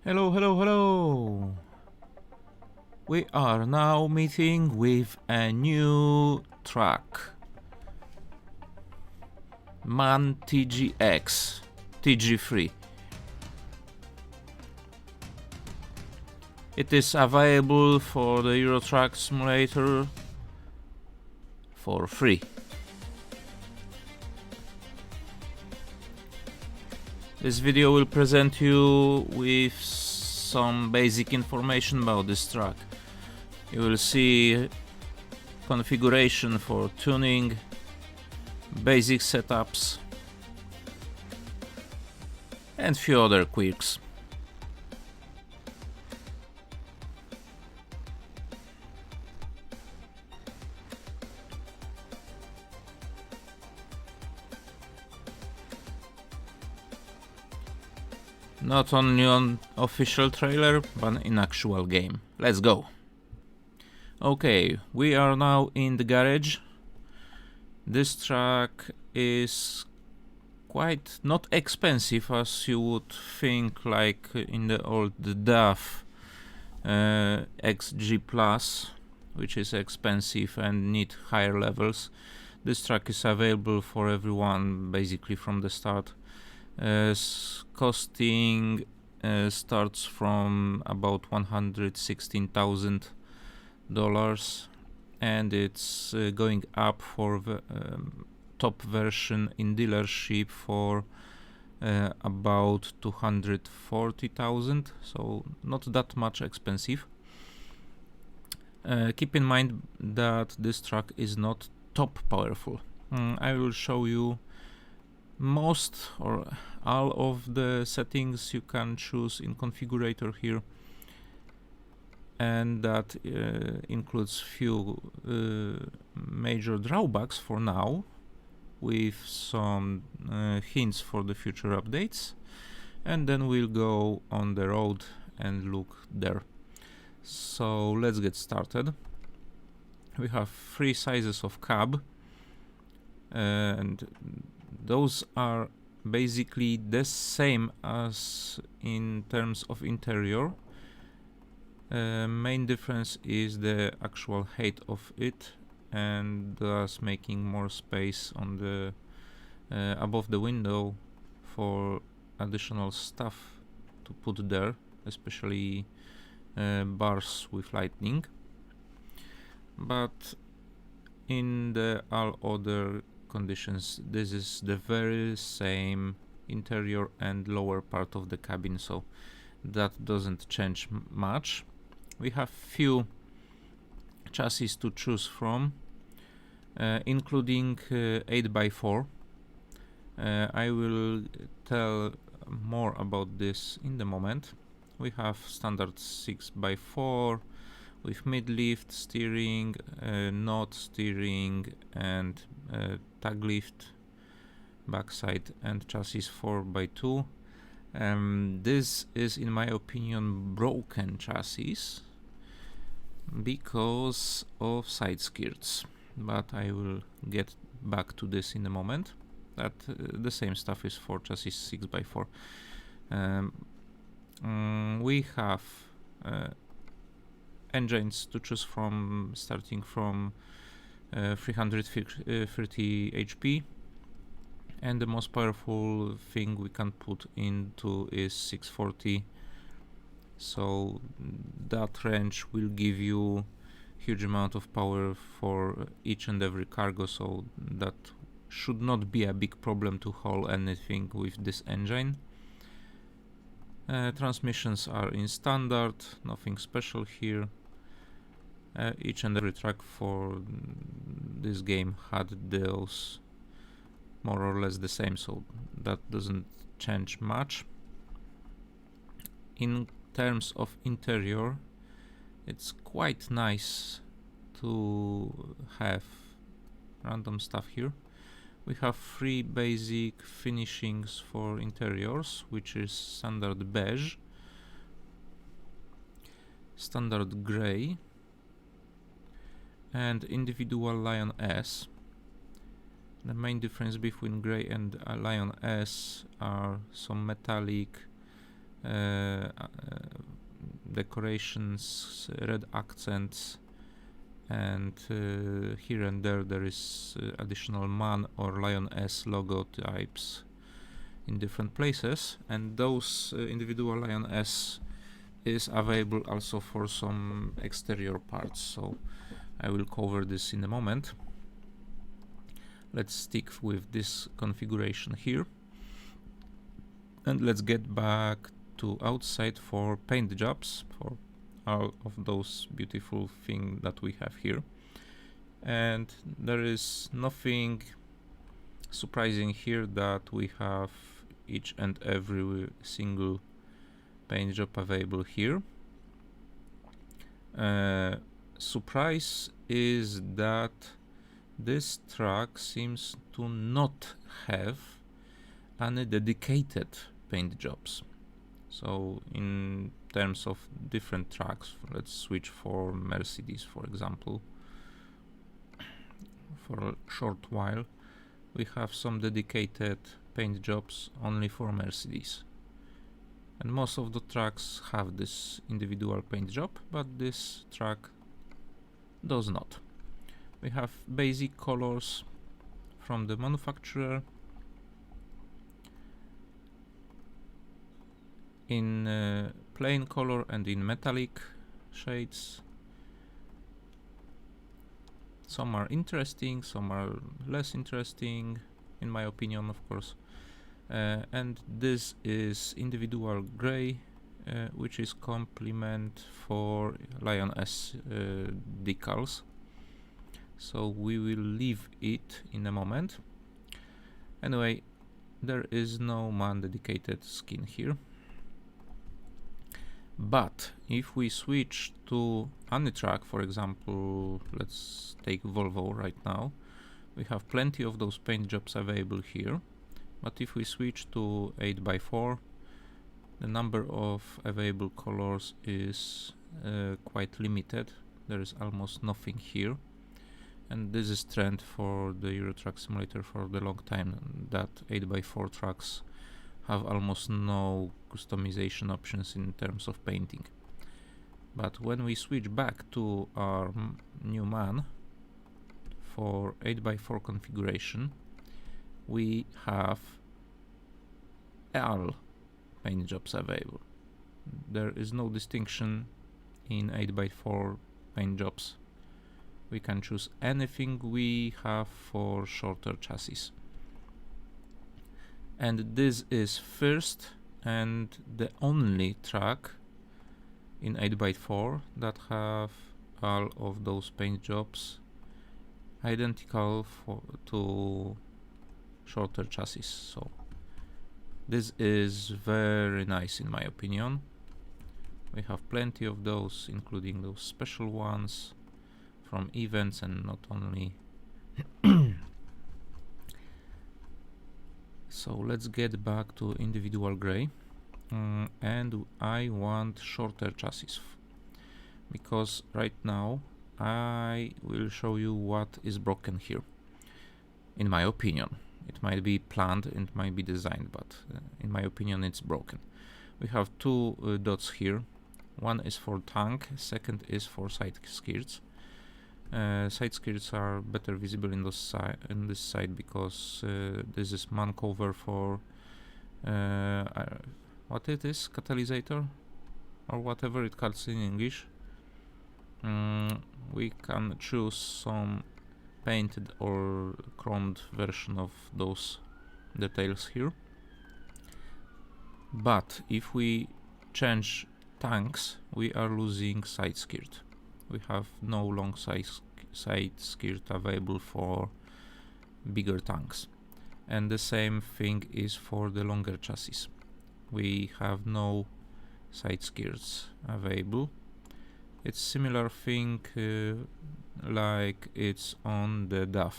Hello, hello, hello! We are now meeting with a new truck. MAN TGX TG3. It is available for the Euro Truck Simulator for free. This video will present you with some basic information about this truck. You will see configuration for tuning, basic setups, and few other quirks. Not only on official trailer, but in actual game. Let's go! Okay, we are now in the garage. This truck is quite not expensive as you would think, like in the old DAF XG Plus, which is expensive and need higher levels. This truck is available for everyone basically from the start. Costing starts from about $116,000 and it's going up for the top version in dealership for about 240,000, so not that much expensive. Keep in mind that this truck is not top powerful. I will show you most or all of the settings you can choose in configurator here, and that includes few major drawbacks for now, with some hints for the future updates, and then we'll go on the road and look there. So let's get started. We have three sizes of cab, and those are basically the same as in terms of interior. Main difference is the actual height of it, and thus making more space on the above the window for additional stuff to put there, especially bars with lighting. But in the all other conditions, this is the very same interior and lower part of the cabin, so that doesn't change much. We have few chassis to choose from, including 8x4. I will tell more about this in the moment. We have standard 6x4 with mid-lift steering, node steering, and tag lift backside, and chassis 4x2. This is, in my opinion, broken chassis because of side skirts, but I will get back to this in a moment. That the same stuff is for chassis 6x4. We have engines to choose from, starting from 330 HP, and the most powerful thing we can put into is 640, so that range will give you huge amount of power for each and every cargo, so that should not be a big problem to haul anything with this engine. Transmissions are in standard, nothing special here. Each and every truck for this game had those more or less the same, so that doesn't change much. In terms of interior, it's quite nice to have random stuff here. We have three basic finishings for interiors, which is standard beige, standard grey, and individual Lion S. The main difference between grey and Lion S are some metallic decorations, red accents, and here and there is additional MAN or Lioness logo types in different places, and those individual Lioness is available also for some exterior parts, so I will cover this in a moment. Let's stick with this configuration here, and let's get back to outside for paint jobs for all of those beautiful things that we have here. And there is nothing surprising here that we have each and every single paint job available here. Surprise is that this truck seems to not have any dedicated paint jobs. So in terms of different trucks, let's switch for Mercedes, for example. For a short while, we have some dedicated paint jobs only for Mercedes. And most of the trucks have this individual paint job, but this truck does not. We have basic colors from the manufacturer. In plain color and in metallic shades. Some are interesting, some are less interesting, in my opinion, of course. And this is individual gray, which is complement for Lioness decals. So we will leave it in a moment. Anyway, there is no MAN dedicated skin here. But if we switch to any truck, for example, let's take Volvo right now, we have plenty of those paint jobs available here. But if we switch to 8x4, the number of available colors is quite limited. There is almost nothing here. And this is trend for the Euro Truck Simulator for the long time, that 8x4 trucks have almost no customization options in terms of painting. But when we switch back to our new MAN for 8x4 configuration, we have all paint jobs available. There is no distinction in 8x4 paint jobs. We can choose anything we have for shorter chassis. And this is first and the only truck in 8x4 that have all of those paint jobs identical to shorter chassis. So this is very nice in my opinion. We have plenty of those, including those special ones from events and not only. So let's get back to individual gray, and I want shorter chassis because right now I will show you what is broken here. In my opinion, it might be planned, it might be designed, but in my opinion it's broken. We have two dots here. One is for tank, second is for side skirts. Side skirts are better visible in this side because this is MAN cover for what it is, catalysator or whatever it calls in English. We can choose some painted or chromed version of those details here. But if we change tanks, we are losing side skirt. We have no long side skirt available for bigger tanks. And the same thing is for the longer chassis. We have no side skirts available. It's similar thing like it's on the DAF.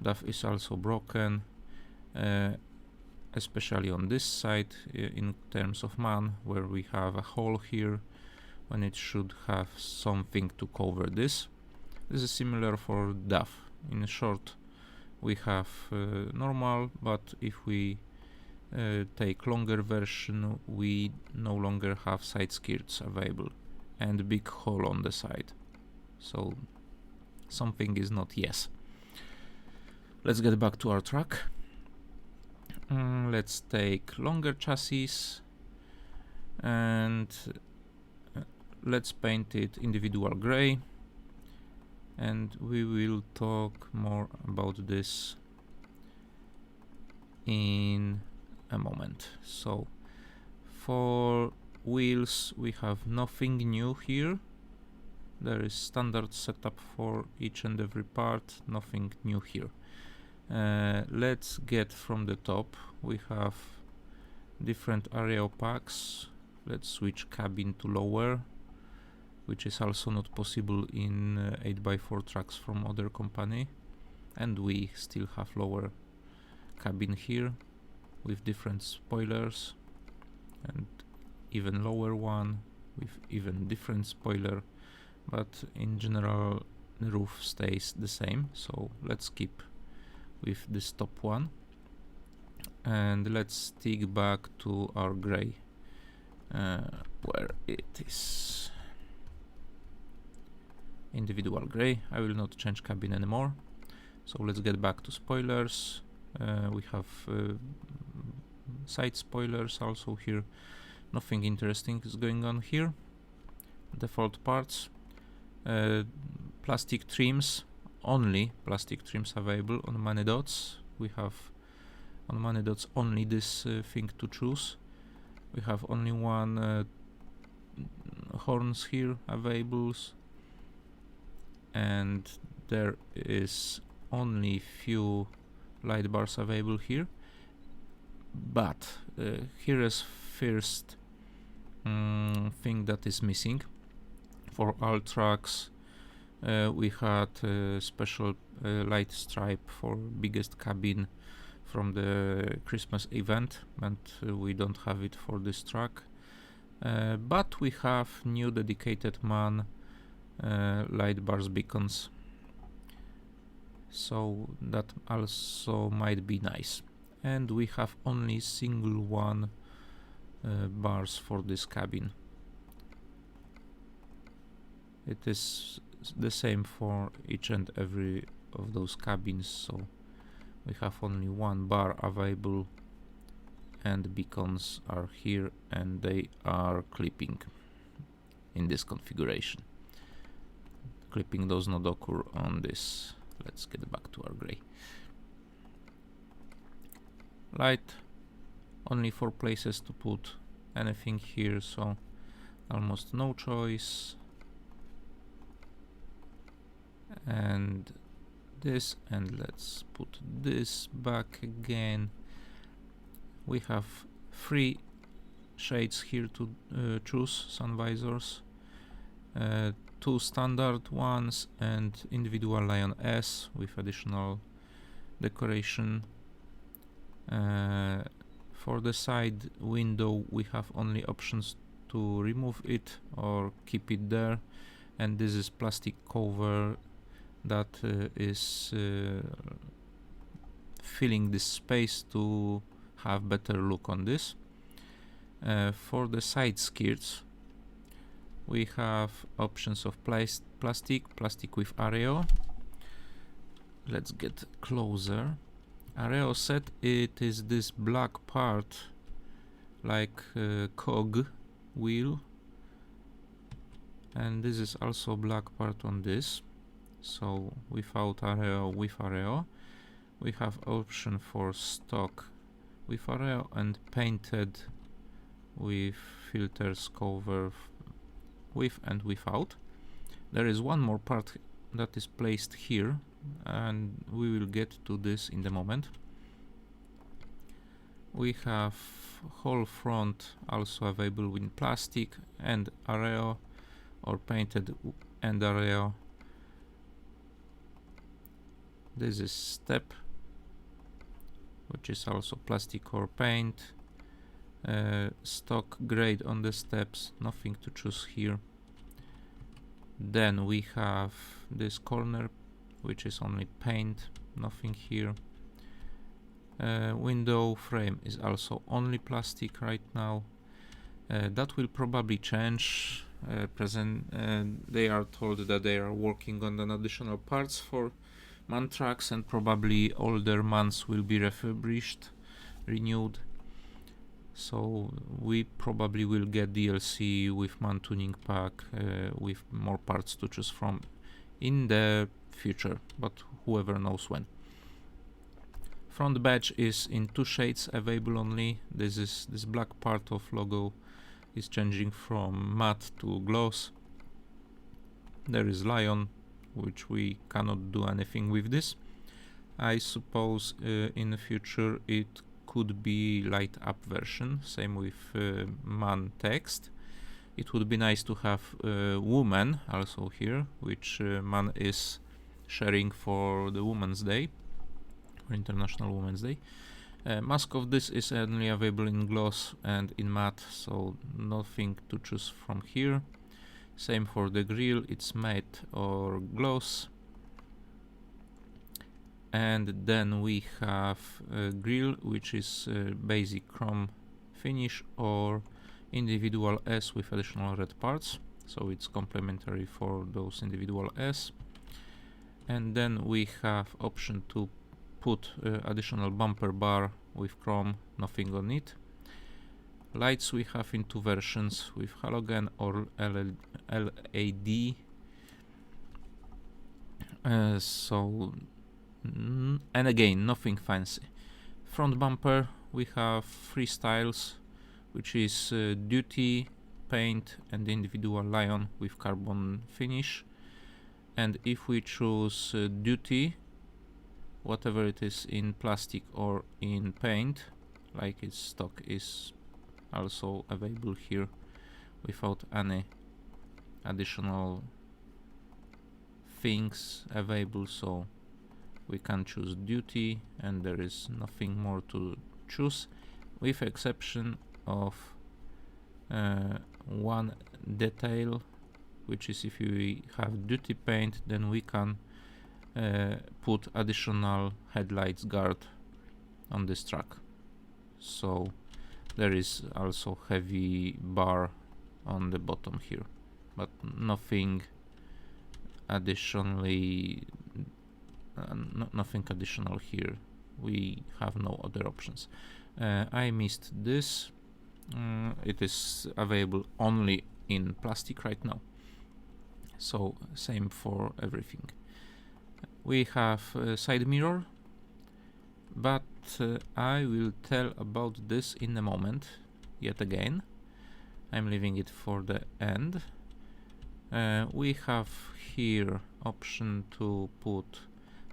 DAF is also broken, especially on this side in terms of MAN, where we have a hole here when it should have something to cover this. This is similar for DAF. In short, we have normal, but if we take longer version, we no longer have side skirts available and big hole on the side. So something is not yes. Let's get back to our truck. Let's take longer chassis and let's paint it individual gray, and we will talk more about this in a moment. So for wheels we have nothing new here. There is standard setup for each and every part, nothing new here. Let's get from the top. We have different area packs. Let's switch cabin to lower, which is also not possible in 8x4 trucks from other company, and we still have lower cabin here with different spoilers, and even lower one with even different spoiler, but in general the roof stays the same. So let's keep with this top one, and let's stick back to our gray, where it is. Individual gray. I will not change cabin anymore. So let's get back to spoilers. We have side spoilers also here. Nothing interesting is going on here. Default parts. Plastic trims. Only plastic trims available on MAN dots. We have on MAN dots only this thing to choose. We have only one horns here available, and there is only few light bars available here. But here is first thing that is missing. For all trucks we had a special light stripe for biggest cabin from the Christmas event, and we don't have it for this truck. But we have new dedicated MAN light bars beacons, so that also might be nice. And we have only single one bars for this cabin. It is the same for each and every of those cabins, so we have only one bar available, and beacons are here and they are clipping in this configuration. Clipping does not occur on this. Let's get back to our gray. Light, only 4 places to put anything here, so almost no choice. And this, and let's put this back again. We have 3 shades here to choose, sun visors. 2 standard ones and individual Lion S with additional decoration. For the side window we have only options to remove it or keep it there, and this is plastic cover that is filling this space to have better look on this. For the side skirts we have options of plastic with Areo. Let's get closer. Areo set, it is this black part like cog wheel, and this is also black part on this. So without Areo, with Areo. We have option for stock with Areo and painted with filters cover with and without. There is one more part that is placed here, and we will get to this in the moment. We have whole front also available with plastic and Areo, or painted and Areo. This is step, which is also plastic or paint. Stock grade on the steps, nothing to choose here. Then we have this corner, which is only paint, nothing here. Window frame is also only plastic right now. That will probably change. They are told that they are working on an additional parts for MAN trucks, and probably older MANs will be refurbished, renewed. So we probably will get DLC with MAN tuning pack with more parts to choose from in the future, but whoever knows when. Front badge is in 2 shades available only. This black part of logo is changing from matte to gloss. There is lion, which we cannot do anything with this. I suppose in the future it could be light up version, same with MAN text. It would be nice to have woman also here, which MAN is sharing for the Women's Day, or International Women's Day. Mask of this is only available in gloss and in matte, so nothing to choose from here. Same for the grill, it's matte or gloss. And then we have a grill, which is basic chrome finish or individual S with additional red parts, so it's complementary for those individual S. And then we have option to put additional bumper bar with chrome, nothing on it. Lights we have in 2 versions, with halogen or LED. And again, nothing fancy. Front bumper we have 3 styles, which is duty, paint and individual lion with carbon finish. And if we choose duty, whatever it is in plastic or in paint, like its stock, is also available here without any additional things available, so we can choose duty and there is nothing more to choose, with exception of one detail, which is if we have duty paint, then we can put additional headlights guard on this truck. So there is also heavy bar on the bottom here, but nothing additionally nothing additional here. We have no other options. I missed this. It is available only in plastic right now, so same for everything. We have a side mirror, but I will tell about this in a moment. Yet again, I'm leaving it for the end. We have here option to put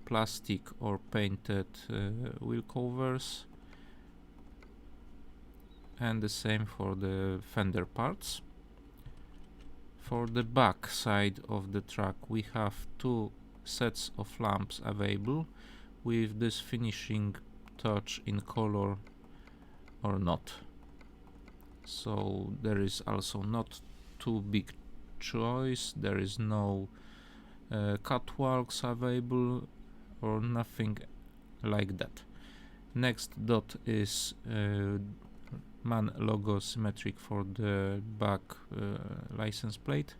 plastic or painted wheel covers, and the same for the fender parts. For the back side of the truck we have 2 sets of lamps available with this finishing touch in color or not. So there is also not too big choice, there is no catwalks available or nothing like that. Next dot is MAN logo symmetric for the back license plate,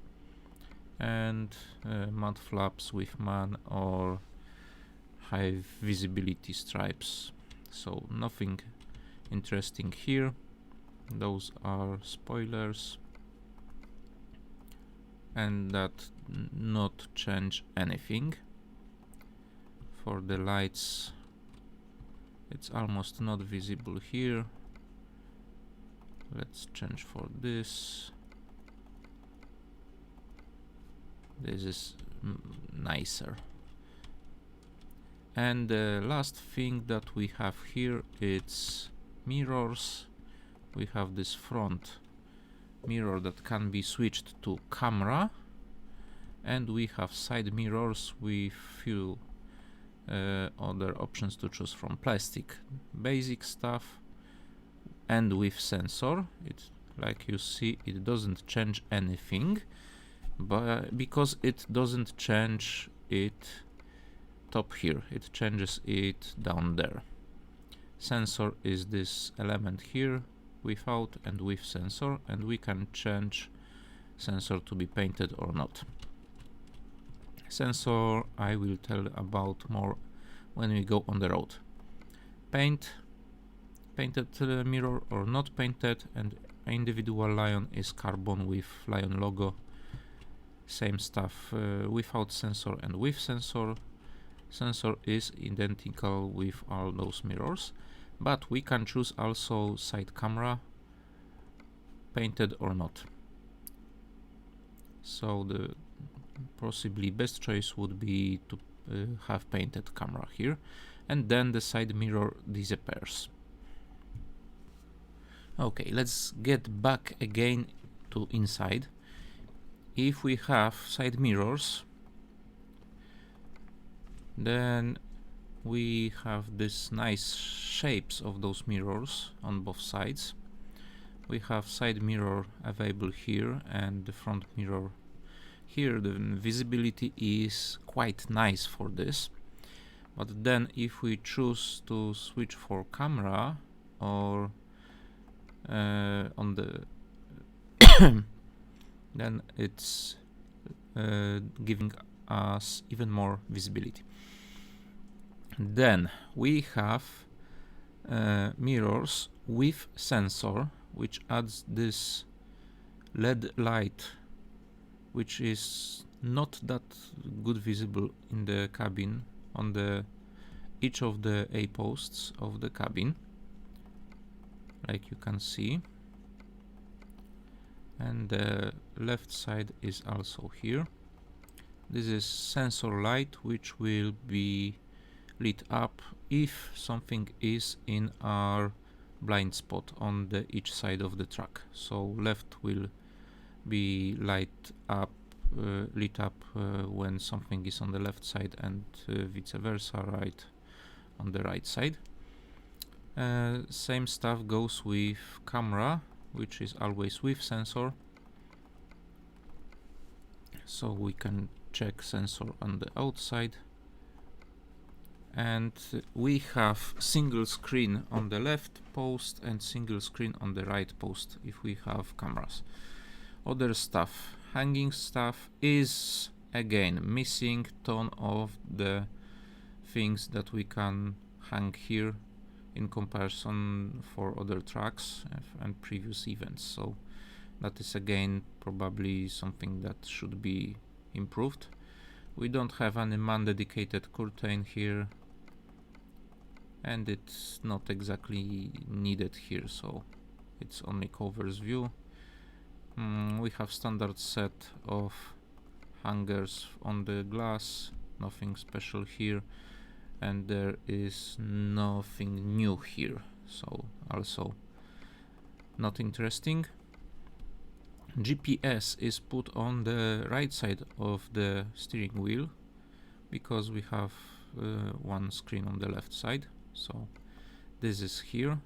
and mud flaps with MAN or high visibility stripes. So nothing interesting here. Those are spoilers, and that not change anything. For the lights, it's almost not visible here. Let's change for this. This is nicer. And the last thing that we have here, it's mirrors. We have this front mirror that can be switched to camera, and we have side mirrors with few other options to choose from. Plastic, basic stuff, and with sensor. It, like you see, it doesn't change anything, but because it doesn't change it top here, it changes it down there. Sensor is this element here, without and with sensor, and we can change sensor to be painted or not. Sensor I will tell about more when we go on the road. Painted mirror or not painted, and individual lion is carbon with lion logo. Same stuff without sensor and with sensor. Sensor is identical with all those mirrors, but we can choose also side camera, painted or not. So the possibly best choice would be to have painted camera here, and then the side mirror disappears. Okay, let's get back again to inside. If we have side mirrors, then we have this nice shapes of those mirrors on both sides. We have side mirror available here and the front mirror here. The visibility is quite nice for this, but then if we choose to switch for camera or on the then it's giving us even more visibility. Then we have mirrors with sensor, which adds this LED light, which is not that good visible in the cabin on the each of the A posts of the cabin, like you can see, and the left side is also here. This is sensor light, which will be lit up if something is in our blind spot on the each side of the truck. So left will be lit up when something is on the left side, and vice versa, right on the right side. Same stuff goes with camera, which is always with sensor, so we can check sensor on the outside. And we have single screen on the left post and single screen on the right post if we have cameras. Other stuff, hanging stuff, is again missing ton of the things that we can hang here in comparison for other tracks and previous events. So that is again probably something that should be improved. We don't have any MAN dedicated curtain here, and it's not exactly needed here, so it's only covers view. We have standard set of hangers on the glass, nothing special here, and there is nothing new here, so also not interesting. GPS is put on the right side of the steering wheel because we have one screen on the left side, so this is here.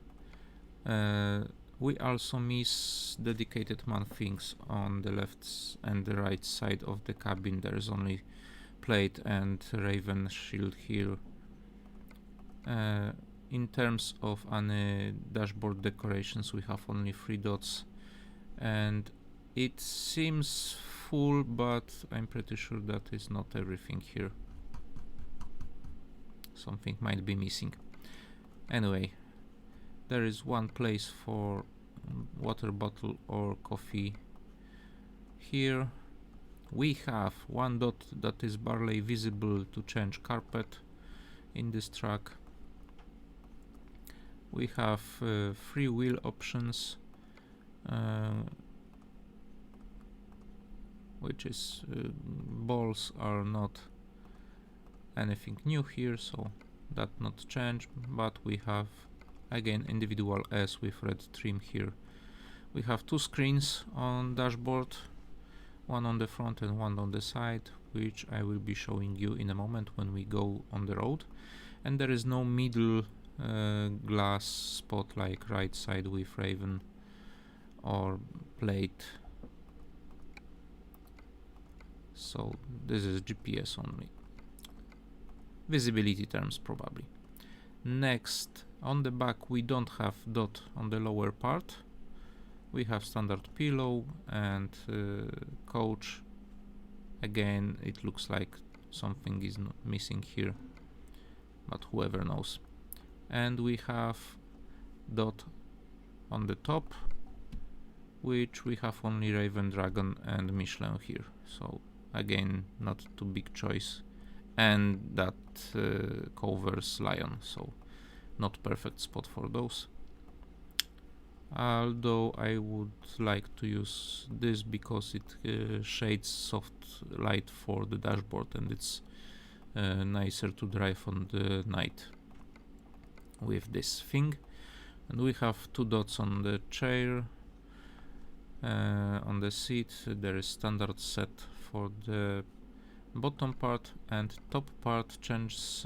We also miss dedicated MAN things on the left and the right side of the cabin. There is only plate and Raven shield here. In terms of any dashboard decorations, we have only 3 dots, and it seems full, but I'm pretty sure that is not everything here. Something might be missing. Anyway, there is one place for water bottle or coffee here. We have one dot that is barely visible to change carpet in this truck. We have 3 wheel options, which is balls are not anything new here, so that not change, but we have again individual S with red trim here. We have 2 screens on dashboard, one on the front and one on the side, which I will be showing you in a moment when we go on the road. And there is no middle glass spot like right side with Raven or plate, so this is GPS only. Visibility terms probably. Next On the back we don't have dot on the lower part. We have standard pillow and coach. Again, it looks like something is missing here, but whoever knows. And we have dot on the top, which we have only Raven, Dragon and Michelin here. So again, not too big choice. And that covers Lion, so not perfect spot for those. Although I would like to use this because it shades soft light for the dashboard and it's nicer to drive on the night with this thing. And we have 2 dots on the chair. On the seat there is standard set for the bottom part, and top part changes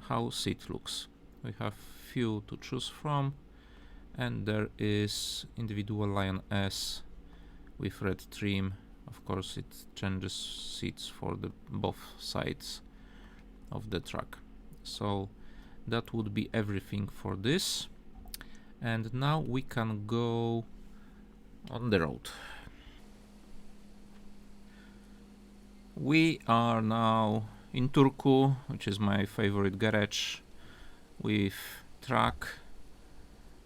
how seat looks. We have few to choose from, and there is individual Lion S with red trim. Of course it changes seats for the both sides of the truck. So that would be everything for this, and now we can go on the road. We are now in Turku, which is my favorite garage, with truck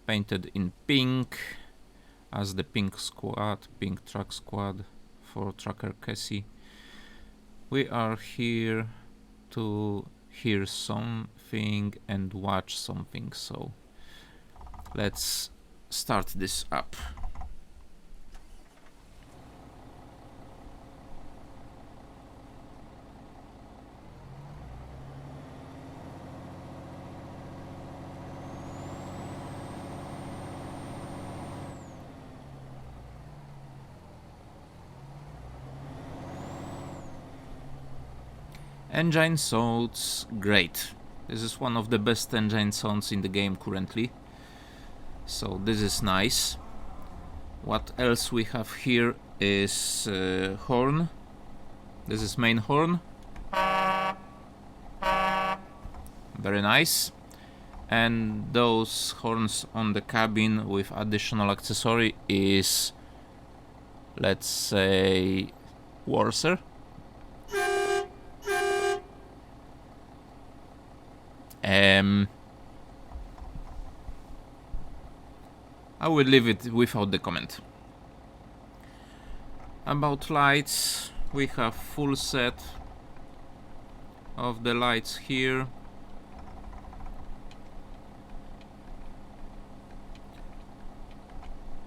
painted in pink as the pink squad, pink truck squad for trucker Cassie. We are here to hear something and watch something, so let's start this up. Engine sounds great. This is one of the best engine sounds in the game currently. So this is nice. What else we have here is horn. This is main horn. Very nice. And those horns on the cabin with additional accessory is, let's say, Warser. I will leave it without the comment. About lights, we have full set of the lights here.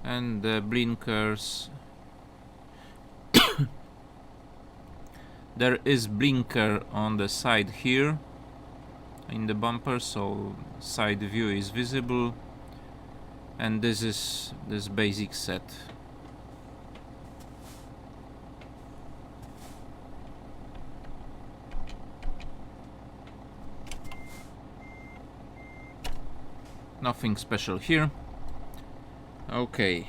And the blinkers. There is blinker on the side here in the bumper, so side view is visible, and this is this basic set. Nothing special here. Okay,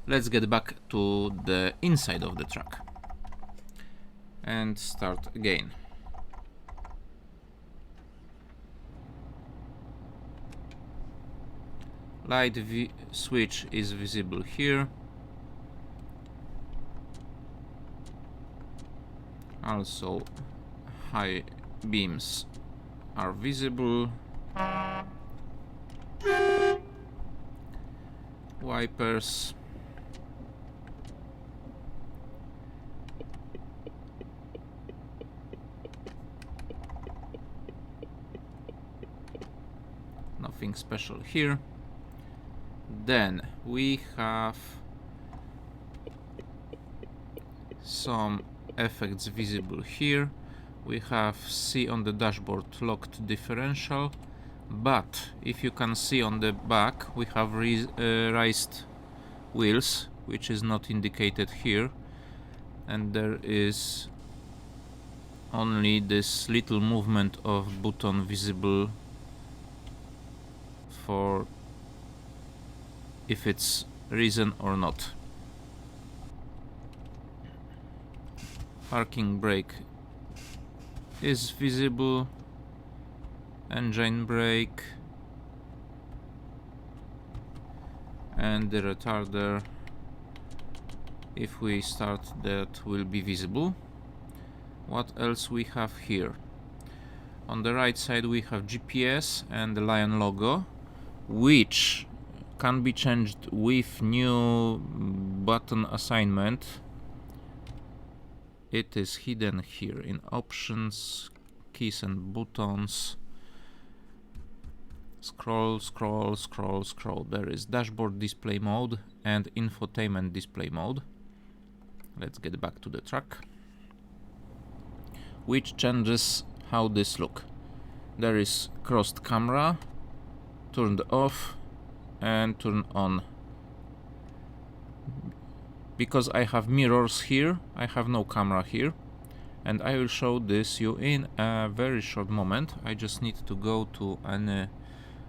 let's get back to the inside of the truck and start again. Light switch is visible here. Also high beams are visible. Wipers. Nothing special here. Then we have some effects visible here. We have C on the dashboard locked differential, but if you can see on the back we have raised wheels, which is not indicated here, and there is only this little movement of button visible for if it's reason or not. Parking brake is visible. Engine brake and the retarder, if we start, that will be visible. What else we have here? On the right side we have GPS and the lion logo, which can be changed with new button assignment. It is hidden here in options, keys and buttons. Scroll, scroll, scroll, scroll. There is dashboard display mode and infotainment display mode. Let's get back to the truck, which changes how this look. There is crossed camera, turned off and turn on. Because I have mirrors here, I have no camera here, and I will show this you in a very short moment. I just need to go to any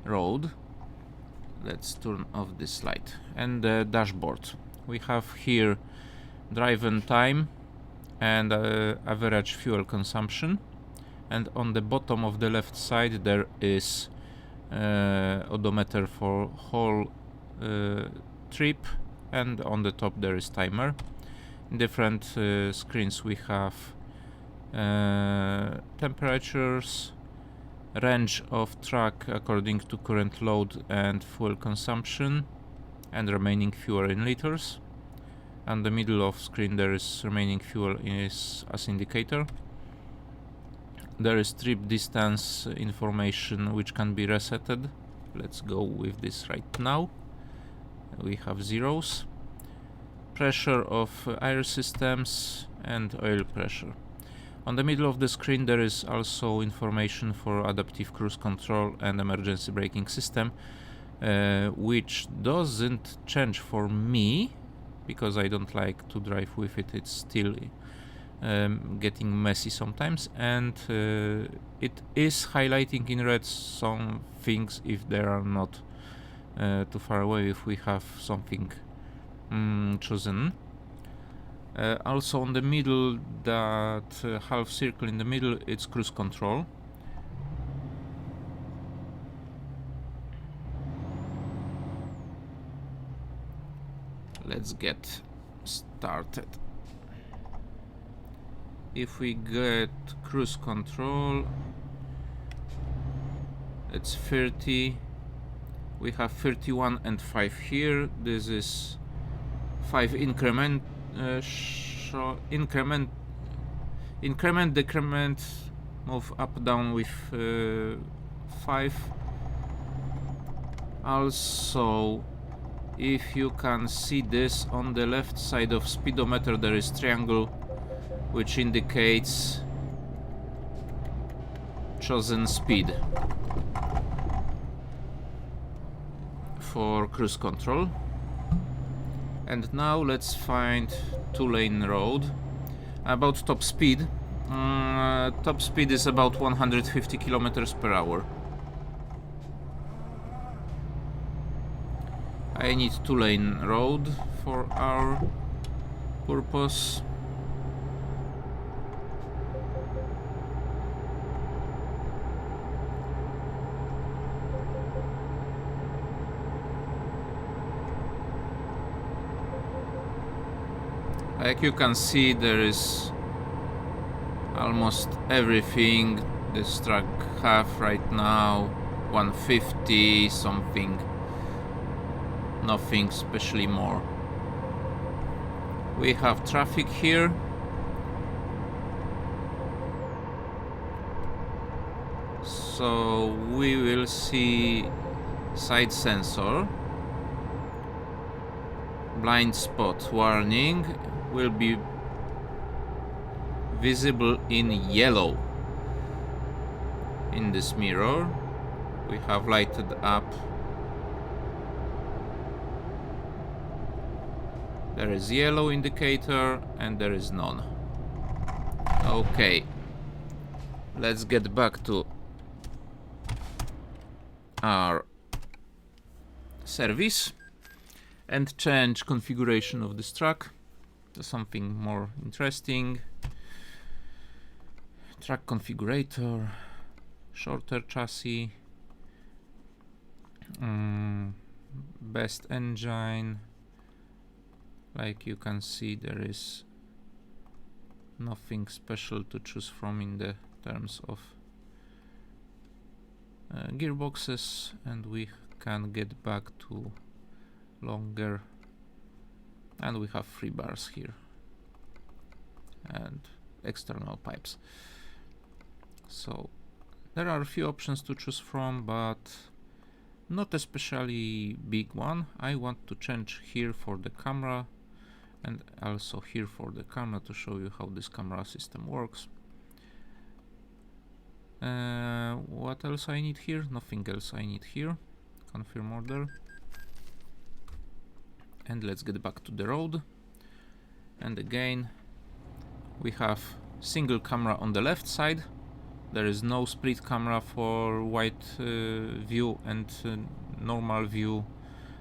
road. Let's turn off this light. And the dashboard. We have here driven time and average fuel consumption, and on the bottom of the left side there is odometer for whole trip, and on the top there is timer. In different screens we have temperatures, range of truck according to current load and fuel consumption, and remaining fuel in liters. And the middle of screen there is remaining fuel is as indicator. There is trip distance information which can be resetted. Let's go with this right now. We have zeros. Pressure of air systems and oil pressure. On the middle of the screen there is also information for adaptive cruise control and emergency braking system, which doesn't change for me because I don't like to drive with it. It's still getting messy sometimes, and it is highlighting in red some things if they are not too far away, if we have something chosen. Also on the middle, that half circle in the middle, it's cruise control. Let's get started. If we get cruise control, it's 30. We have 31 and 5 here. This is 5 increment, increment, decrement, move up, down with 5. Also, if you can see this, on the left side of speedometer there is triangle which indicates chosen speed for cruise control. And now let's find 2-lane road. About top speed. Top speed is about 150 kilometers per hour. I need 2-lane road for our purpose. Like you can see, there is almost everything this truck have right now. 150 something, nothing especially more. We have traffic here. So we will see side sensor, blind spot warning will be visible in yellow in this mirror. We have lighted up. There is yellow indicator and there is none. Okay, let's get back to our service and change configuration of this truck to something more interesting. Track configurator, shorter chassis, best engine. Like you can see, there is nothing special to choose from in the terms of gearboxes, and we can get back to longer, and we have 3 bars here and external pipes. So there are a few options to choose from, but not especially big one. I want to change here for the camera and also here for the camera to show you how this camera system works. What else I need here? Nothing else I need here. Confirm order. And let's get back to the road. And again, we have single camera on the left side. There is no split camera for wide view and normal view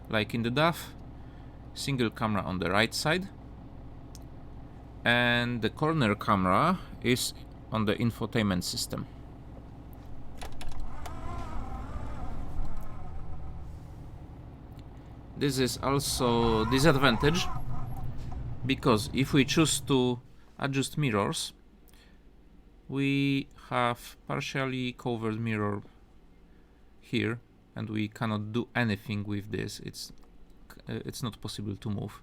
like in the DAF. Single camera on the right side. And the corner camera is on the infotainment system. This is also disadvantage, because if we choose to adjust mirrors, we have partially covered mirror here, and we cannot do anything with this. It's not possible to move.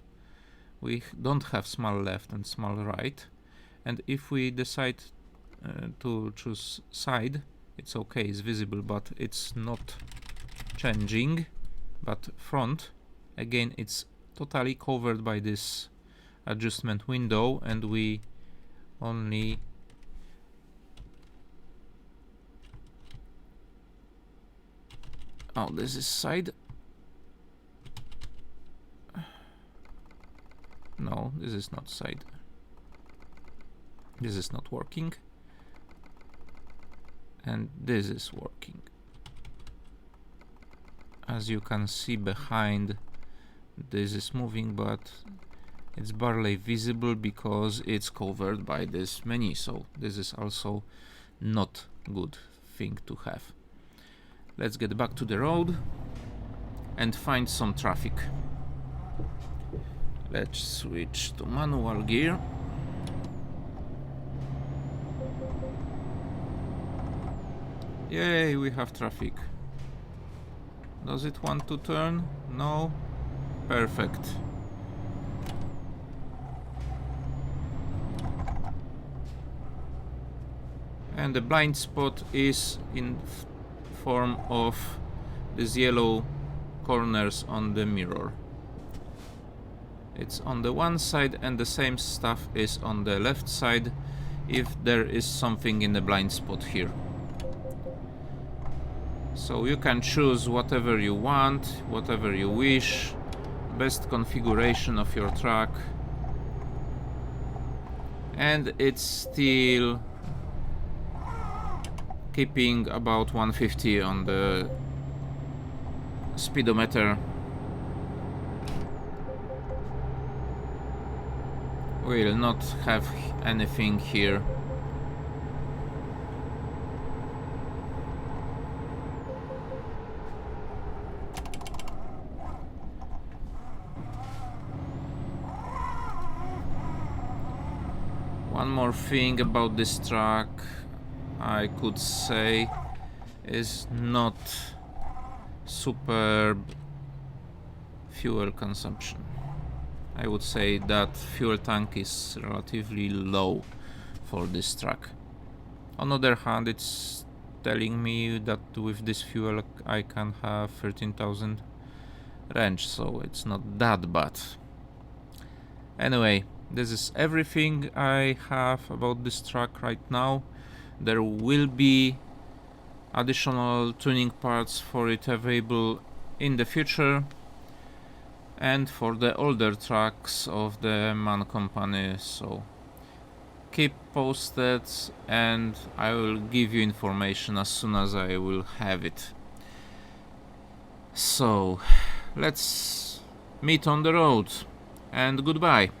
We don't have small left and small right, and if we decide to choose side, it's okay, it's visible, but it's not changing. But front, again, it's totally covered by this adjustment window, and we only this is side. No, this is not side. This is not working. And this is working. As you can see behind, this is moving, but it's barely visible because it's covered by this menu. So this is also not good thing to have. Let's get back to the road and find some traffic. Let's switch to manual gear. Yay, we have traffic. Does it want to turn? No? Perfect. And the blind spot is in form of these yellow corners on the mirror. It's on the one side, and the same stuff is on the left side if there is something in the blind spot here. So you can choose whatever you want, whatever you wish, best configuration of your track, and it's still keeping about 150 on the speedometer. We'll not have anything here. One more thing about this track I could say is not superb fuel consumption. I would say that fuel tank is relatively low for this truck. On the other hand, it's telling me that with this fuel I can have 13,000 range, so it's not that bad. Anyway, this is everything I have about this truck right now. There will be additional tuning parts for it available in the future, and for the older trucks of the MAN company, so keep posted and I will give you information as soon as I will have it. So let's meet on the road, and goodbye.